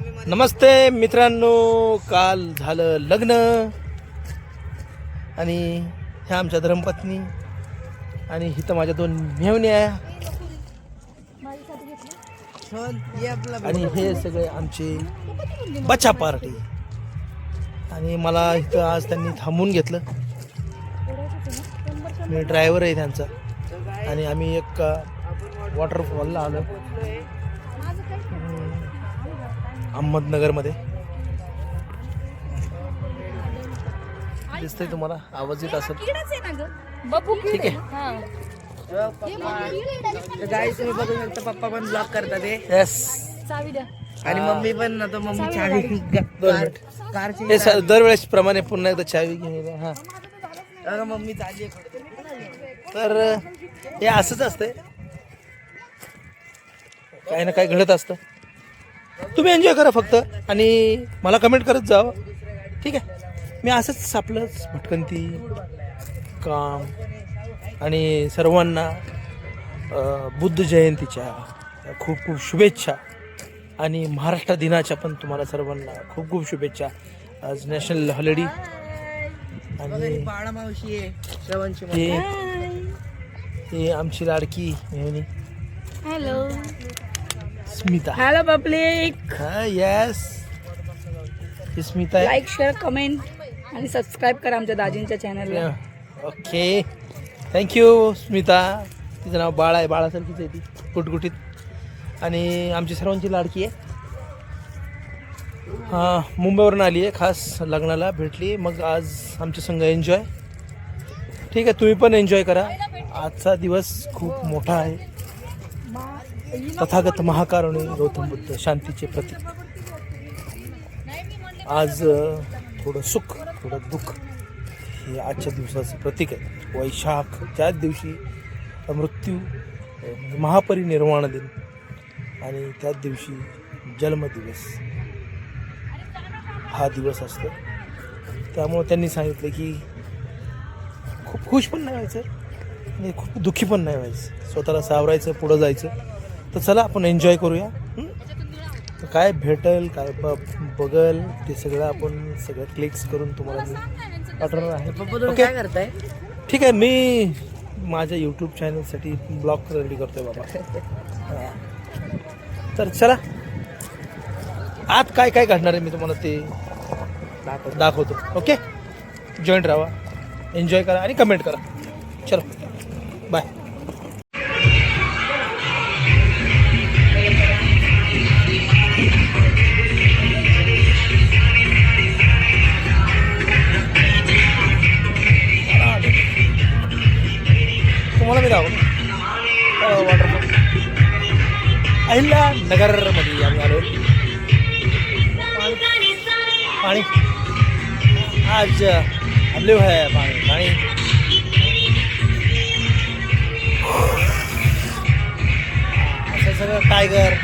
नमस्ते मित्रांनो, काल झालं लग्न आणि ह्या आमच्या धर्मपत्नी आणि इथं माझ्या 2 मेहुण्या आणि हे सगळे आमचे बच्चा पार्टी. आणि मला इथं आज त्यांनी थांबून घेतलं. मी ड्रायव्हर आहे त्यांचा आणि आम्ही एक वॉटरफॉलला आलो अहमदनगरमध्ये. दिसतंय तुम्हाला, आवाज येत असेल ठीक आहे. गाईस तुम्ही बघू शकता, पप्पा पण ब्लॉग करतात ते. येस, आणि मम्मी पण ना, तो मम्मी चावी कारची हे दरवेळेस प्रमाणे पुन्हा एकदा चावी घेऊन. हा, मम्मी चालली आहे कुठेतरी. तर हे असंच असतंय, काही ना काही घडत असतं. तुम्ही एन्जॉय करा फक्त आणि मला कमेंट करत जावं, ठीक आहे. मी असंच आपलंच भटकंती काम आणि सर्वांना बुद्ध जयंतीच्या खूप खूप शुभेच्छा आणि महाराष्ट्र दिनाच्या पण तुम्हाला सर्वांना खूप खूप शुभेच्छा. आज नॅशनल हॉलिडे आणि बाळा मावशी आहे, श्रवणची हे आमची लाडकी मेहुणी हॅलो स्मिता. हॅलो पब्लिक, हा येस, ही स्मिता आहे. लाईक शेअर कमेंट आणि सबस्क्राईब करा आमच्या दाजींच्या चॅनलला. Okay, thank you Smita. तिचं नाव बाळा आहे, बाळासारखीच आहे ती, गुटगुटीत. आणि आमची सर्वांची लाडकी आहे. हां, मुंबईवरून आली आहे खास लग्नाला, भेटली. मग आज आमच्या संग एन्जॉय, ठीक आहे. तुम्ही पण एन्जॉय करा. आजचा दिवस खूप मोठा आहे. तथागत महाकारुणी गौतम बुद्ध शांतीचे प्रतीक. आज थोडं सुख थोडं दुःख हे आजच्या दिवसाचं प्रतीक आहे. वैशाख त्याच दिवशी मृत्यू महापरिनिर्वाण दिन आणि त्याच दिवशी जन्मदिवस हा दिवस असतो. त्यामुळे त्यांनी सांगितलं की खूप खुश पण नाही व्हायचं आणि खूप दुःखी पण नाही व्हायचं, स्वतःला सावरायचं, पुढं जायचं. तर चला आपण एन्जॉय करूया. काय भेटेल काय बघल ते सगळं आपण सगळं क्लिक्स करून तुम्हाला मी पाठवणार आहे. ओके, काय करताय? ठीक आहे, मी माझ्या यूट्यूब चॅनलसाठी ब्लॉग रेडी करतोय बाबा. तर चला, आत काय काय घडणार आहे मी तुम्हाला ते दाखवतो. ओके, जॉईंट राहा, एन्जॉय करा आणि कमेंट करा. चलो बाय. तुम्हाला मी दाखवतो वॉटरफॉल अहिल्यानगरमध्ये आम्ही आलो. पाणी आज आले आहे, पाणी असं सगळं टायगर